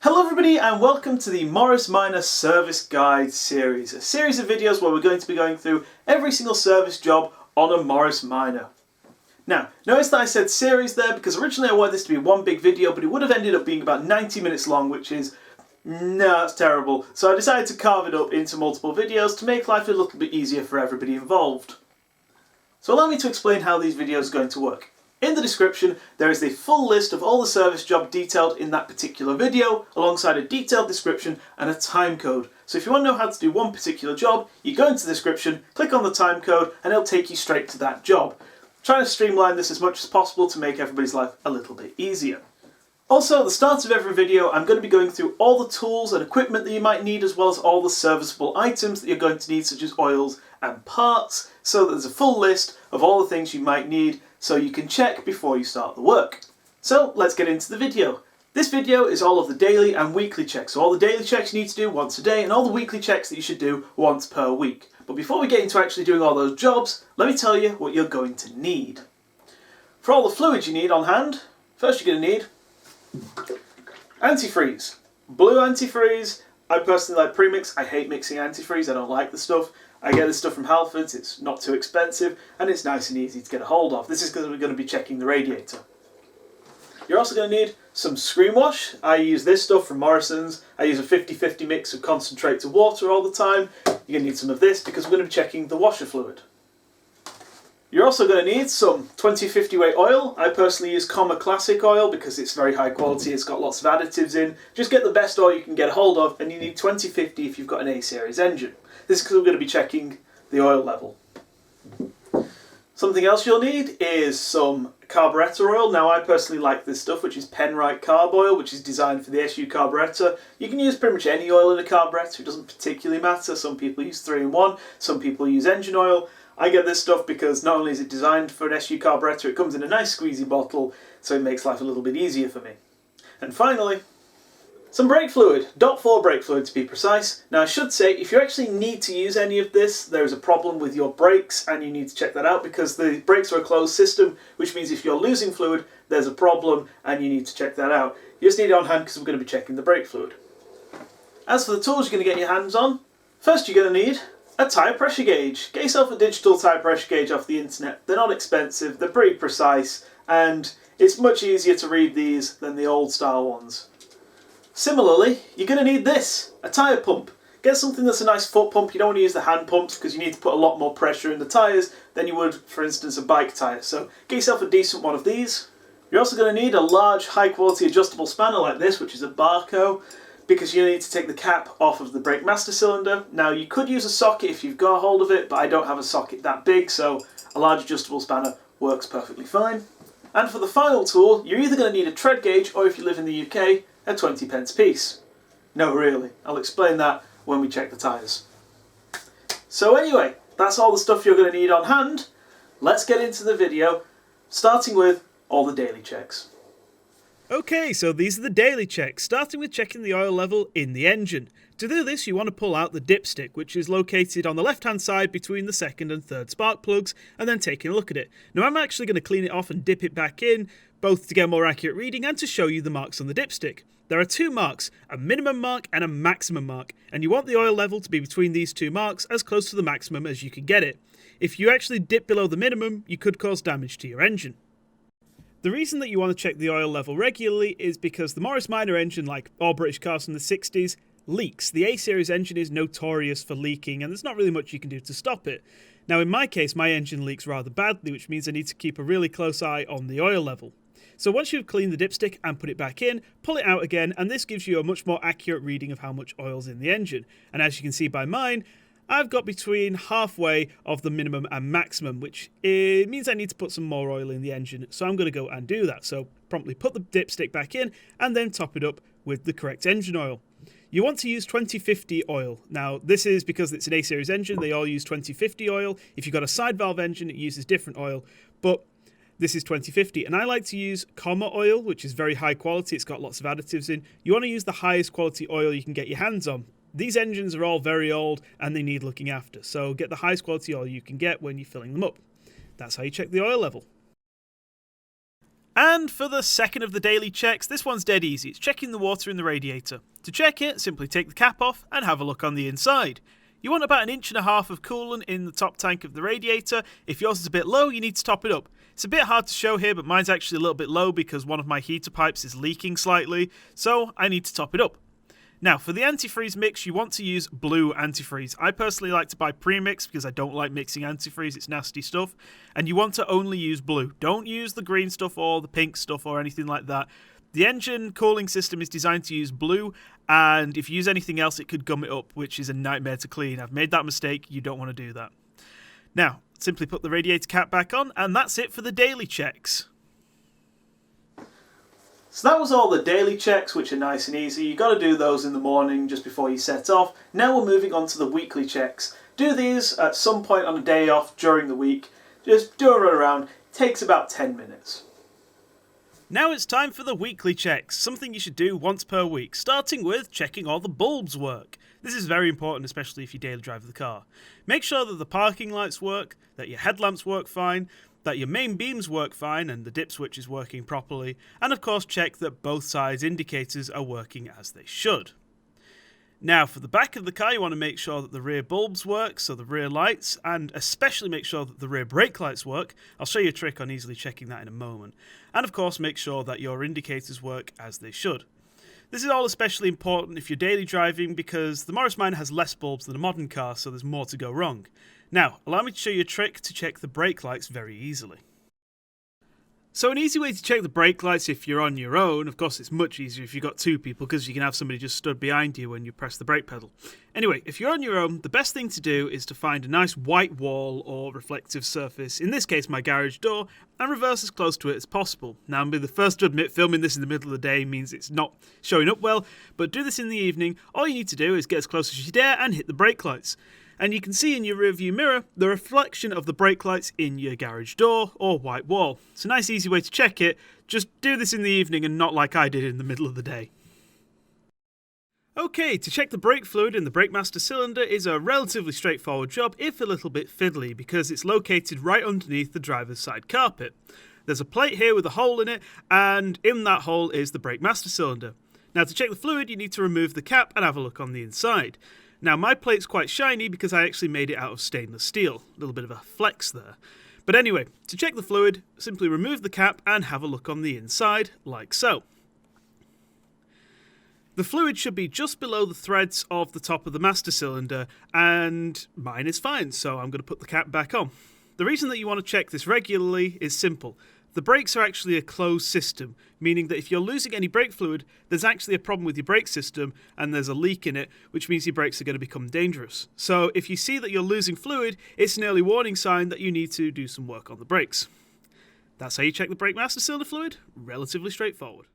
Hello everybody and welcome to the Morris Minor Service Guide series, a series of videos where we're going to be going through every single service job on a Morris Minor. Now, notice that I said series there because originally I wanted this to be one big video, but it would have ended up being about 90 minutes long, which is, no, that's terrible. So I decided to carve it up into multiple videos to make life a little bit easier for everybody involved. So allow me to explain how these videos are going to work. In the description, there is a full list of all the service job detailed in that particular video, alongside a detailed description and a time code. So if you want to know how to do one particular job, you go into the description, click on the time code, and it'll take you straight to that job. I'm trying to streamline this as much as possible to make everybody's life a little bit easier. Also, at the start of every video, I'm going to be going through all the tools and equipment that you might need, as well as all the serviceable items that you're going to need, such as oils and parts, so that there's a full list of all the things you might need, so you can check before you start the work. So let's get into the video. This video is all of the daily and weekly checks, so all the daily checks you need to do once a day, and all the weekly checks that you should do once per week. But before we get into actually doing all those jobs, let me tell you what you're going to need. For all the fluids you need on hand, first you're going to need antifreeze. Blue antifreeze. I personally like premix. I hate mixing antifreeze. I don't like the stuff. I get this stuff from Halfords. It's not too expensive and it's nice and easy to get a hold of. This is because we're going to be checking the radiator. You're also going to need some Screenwash. I use this stuff from Morrison's. I use a 50-50 mix of concentrate to water all the time. You're going to need some of this because we're going to be checking the washer fluid. You're also going to need some 2050 weight oil. I personally use Comma Classic oil because it's very high quality, it's got lots of additives in. Just get the best oil you can get a hold of, and you need 2050 if you've got an A-series engine. This is because we're going to be checking the oil level. Something else you'll need is some carburetor oil. Now I personally like this stuff, which is Penrite carb oil, which is designed for the SU carburetor. You can use pretty much any oil in a carburetor, it doesn't particularly matter. Some people use 3-in-1, some people use engine oil. I get this stuff because not only is it designed for an SU carburetor, it comes in a nice squeezy bottle, so it makes life a little bit easier for me. And finally, some brake fluid, DOT4 brake fluid to be precise. Now I should say, if you actually need to use any of this, there is a problem with your brakes and you need to check that out because the brakes are a closed system, which means if you're losing fluid, there's a problem and you need to check that out. You just need it on hand because we're going to be checking the brake fluid. As for the tools you're going to get your hands on, first you're going to need a tyre pressure gauge. Get yourself a digital tyre pressure gauge off the internet. They're not expensive, they're pretty precise, and it's much easier to read these than the old style ones. Similarly, you're going to need this, a tyre pump. Get something that's a nice foot pump. You don't want to use the hand pumps because you need to put a lot more pressure in the tyres than you would, for instance, a bike tyre. So get yourself a decent one of these. You're also going to need a large, high quality adjustable spanner like this, which is a Barco, because you need to take the cap off of the brake master cylinder. Now you could use a socket if you've got a hold of it, but I don't have a socket that big, so a large adjustable spanner works perfectly fine. And for the final tool, you're either going to need a tread gauge, or if you live in the UK, a 20p piece. No, really, I'll explain that when we check the tyres. So anyway, that's all the stuff you're going to need on hand. Let's get into the video, starting with all the daily checks. Okay, so these are the daily checks, starting with checking the oil level in the engine. To do this, you want to pull out the dipstick, which is located on the left-hand side between the second and third spark plugs, and then taking a look at it. Now, I'm actually going to clean it off and dip it back in, both to get a more accurate reading and to show you the marks on the dipstick. There are two marks, a minimum mark and a maximum mark, and you want the oil level to be between these two marks as close to the maximum as you can get it. If you actually dip below the minimum, you could cause damage to your engine. The reason that you want to check the oil level regularly is because the Morris Minor engine, like all British cars from the 60s, leaks. The A-series engine is notorious for leaking, and there's not really much you can do to stop it. Now in my case, my engine leaks rather badly, which means I need to keep a really close eye on the oil level. So once you've cleaned the dipstick and put it back in, pull it out again, and this gives you a much more accurate reading of how much oil's in the engine. And as you can see by mine, I've got between halfway of the minimum and maximum, which means I need to put some more oil in the engine, so I'm going to go and do that. So promptly put the dipstick back in and then top it up with the correct engine oil. You want to use 2050 oil. Now this is because it's an A-series engine, they all use 2050 oil. If you've got a side valve engine, it uses different oil, but this is 2050, and I like to use Comma oil, which is very high quality, it's got lots of additives in. You want to use the highest quality oil you can get your hands on. These engines are all very old and they need looking after, so get the highest quality oil you can get when you're filling them up. That's how you check the oil level. And for the second of the daily checks, this one's dead easy. It's checking the water in the radiator. To check it, simply take the cap off and have a look on the inside. You want about 1.5 inches of coolant in the top tank of the radiator. If yours is a bit low, you need to top it up. It's a bit hard to show here, but mine's actually a little bit low because one of my heater pipes is leaking slightly, so I need to top it up. Now, for the antifreeze mix, you want to use blue antifreeze. I personally like to buy premix because I don't like mixing antifreeze, it's nasty stuff. And you want to only use blue. Don't use the green stuff or the pink stuff or anything like that. The engine cooling system is designed to use blue, and if you use anything else, it could gum it up, which is a nightmare to clean. I've made that mistake, you don't want to do that. Now, simply put the radiator cap back on, and that's it for the daily checks. So that was all the daily checks, which are nice and easy. You've got to do those in the morning just before you set off. Now we're moving on to the weekly checks. Do these at some point on a day off during the week. Just do a run around. It takes about 10 minutes. Now it's time for the weekly checks, something you should do once per week, starting with checking all the bulbs work. This is very important, especially if you daily drive the car. Make sure that the parking lights work, that your headlamps work fine, that your main beams work fine and the dip switch is working properly, and of course check that both sides indicators are working as they should. Now for the back of the car, you want to make sure that the rear bulbs work, so the rear lights, and especially make sure that the rear brake lights work. I'll show you a trick on easily checking that in a moment. And of course make sure that your indicators work as they should. This is all especially important if you're daily driving because the Morris Minor has less bulbs than a modern car, so there's more to go wrong. Now, allow me to show you a trick to check the brake lights very easily. So an easy way to check the brake lights if you're on your own, of course it's much easier if you've got two people because you can have somebody just stood behind you when you press the brake pedal. Anyway, if you're on your own, the best thing to do is to find a nice white wall or reflective surface, in this case my garage door, and reverse as close to it as possible. Now I'm the first to admit filming this in the middle of the day means it's not showing up well, but do this in the evening. All you need to do is get as close as you dare and hit the brake lights. And you can see in your rearview mirror the reflection of the brake lights in your garage door or white wall. It's a nice easy way to check it, just do this in the evening and not like I did in the middle of the day. Okay, to check the brake fluid in the brake master cylinder is a relatively straightforward job, if a little bit fiddly, because it's located right underneath the driver's side carpet. There's a plate here with a hole in it, and in that hole is the brake master cylinder. Now to check the fluid, you need to remove the cap and have a look on the inside. Now my plate's quite shiny because I actually made it out of stainless steel. A little bit of a flex there. But anyway, to check the fluid, simply remove the cap and have a look on the inside, like so. The fluid should be just below the threads of the top of the master cylinder, and mine is fine, so I'm going to put the cap back on. The reason that you want to check this regularly is simple. The brakes are actually a closed system, meaning that if you're losing any brake fluid, there's actually a problem with your brake system and there's a leak in it, which means your brakes are going to become dangerous. So if you see that you're losing fluid, it's an early warning sign that you need to do some work on the brakes. That's how you check the brake master cylinder fluid. Relatively straightforward.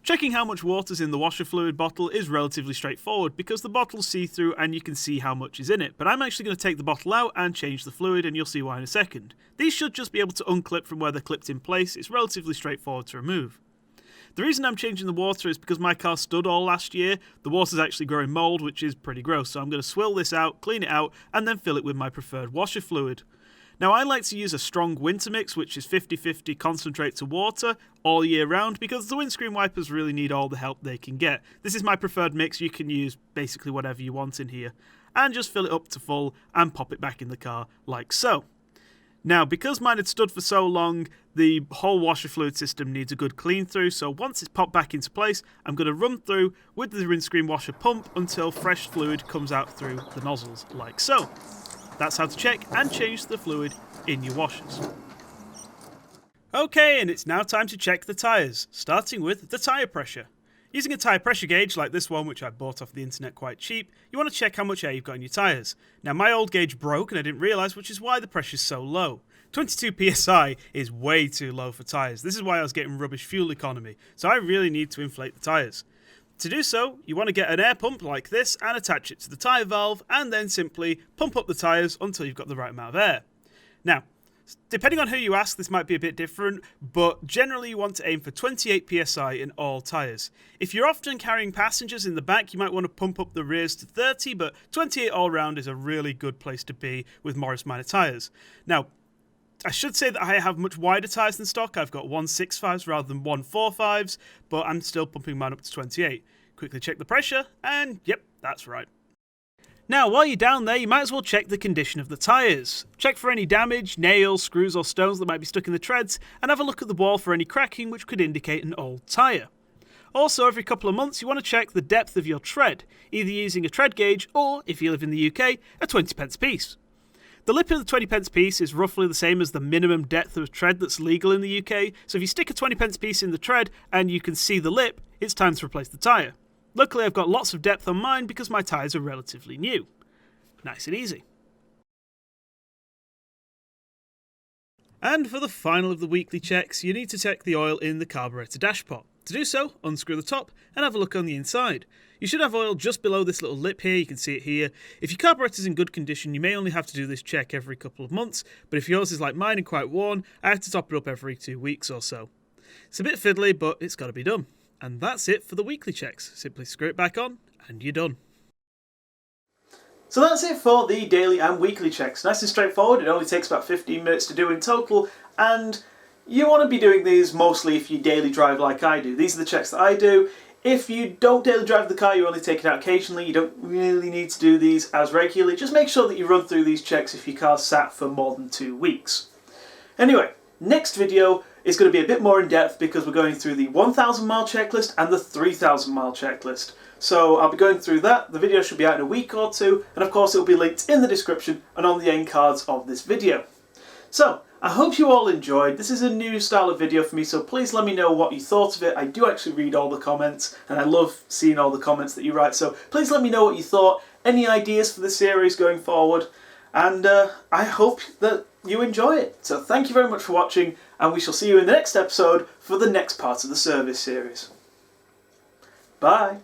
Checking how much water's in the washer fluid bottle is relatively straightforward because the bottle's see-through and you can see how much is in it, but I'm actually going to take the bottle out and change the fluid and you'll see why in a second. These should just be able to unclip from where they're clipped in place. It's relatively straightforward to remove. The reason I'm changing the water is because my car stood all last year. The water's actually growing mould, which is pretty gross, so I'm going to swill this out, clean it out, and then fill it with my preferred washer fluid. Now I like to use a strong winter mix, which is 50-50 concentrate to water all year round because the windscreen wipers really need all the help they can get. This is my preferred mix. You can use basically whatever you want in here and just fill it up to full and pop it back in the car like so. Now because mine had stood for so long, the whole washer fluid system needs a good clean through, so once it's popped back into place, I'm going to run through with the windscreen washer pump until fresh fluid comes out through the nozzles like so. That's how to check and change the fluid in your washers. Okay, and it's now time to check the tyres, starting with the tyre pressure. Using a tyre pressure gauge like this one, which I bought off the internet quite cheap, you want to check how much air you've got in your tyres. Now my old gauge broke and I didn't realise, which is why the pressure's so low. 22 psi is way too low for tyres. This is why I was getting rubbish fuel economy, so I really need to inflate the tyres. To do so, you want to get an air pump like this and attach it to the tyre valve and then simply pump up the tyres until you've got the right amount of air. Now, depending on who you ask, this might be a bit different, but generally you want to aim for 28 psi in all tyres. If you're often carrying passengers in the back, you might want to pump up the rears to 30, but 28 all round is a really good place to be with Morris Minor tyres. Now, I should say that I have much wider tyres than stock. I've got 165s rather than 145s, but I'm still pumping mine up to 28. Quickly check the pressure, and yep, that's right. Now, while you're down there, you might as well check the condition of the tyres. Check for any damage, nails, screws or stones that might be stuck in the treads, and have a look at the wall for any cracking which could indicate an old tyre. Also, every couple of months you want to check the depth of your tread, either using a tread gauge or, if you live in the UK, a 20p piece. The lip of the 20p piece is roughly the same as the minimum depth of tread that's legal in the UK, so if you stick a 20p piece in the tread and you can see the lip, it's time to replace the tyre. Luckily I've got lots of depth on mine because my tyres are relatively new. Nice and easy. And for the final of the weekly checks, you need to check the oil in the carburetor dashpot. To do so, unscrew the top and have a look on the inside. You should have oil just below this little lip here, you can see it here. If your carburetor is in good condition, you may only have to do this check every couple of months, but if yours is like mine and quite worn, I have to top it up every 2 weeks or so. It's a bit fiddly, but it's got to be done. And that's it for the weekly checks. Simply screw it back on, and you're done. So that's it for the daily and weekly checks. Nice and straightforward, it only takes about 15 minutes to do in total, and you want to be doing these mostly if you daily drive like I do. These are the checks that I do. If you don't daily drive the car, you only take it out occasionally, you don't really need to do these as regularly. Just make sure that you run through these checks if your car's sat for more than 2 weeks. Anyway, next video is going to be a bit more in depth because we're going through the 1,000 mile checklist and the 3,000 mile checklist. So I'll be going through that. The video should be out in a week or two, and of course it will be linked in the description and on the end cards of this video. So, I hope you all enjoyed. This is a new style of video for me, so please let me know what you thought of it. I do actually read all the comments, and I love seeing all the comments that you write, so please let me know what you thought, any ideas for the series going forward, and I hope that you enjoy it. So thank you very much for watching, and we shall see you in the next episode for the next part of the service series. Bye!